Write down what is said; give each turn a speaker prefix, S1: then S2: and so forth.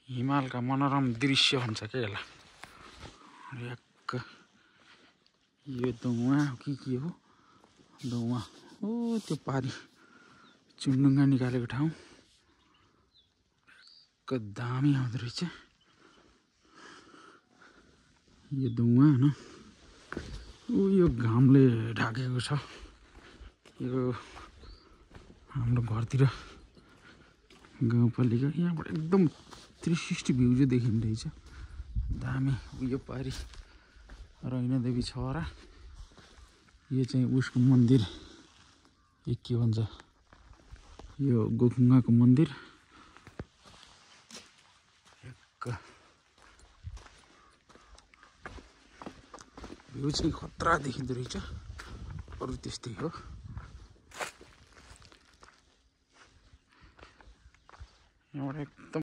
S1: हिमालका मनोरम दृश्य भन्छ के यसलाई। यो धुवा के हो धुवा ओ त्यो पारी चुन्डुङ्गा निकालेको ठाउँ दामी आउँदो रहेछ। यो धुवा हैन यो घामले ढाकेको छ। यो हाम्रो घरतिर गाउँपालिका यहाँबाट एकदम 360 भ्यू चाहिँ देखिँदो रहेछ दामी। यो पारी रैना देवी छहरा यो चाहिँ उसको मन्दिर के भन्छ यो गोखुङ्गाको मन्दिर। भ्यू चाहिँ खतरा देखिँदो रहेछ। अरु त्यस्तै हो। यहाँबाट एकदम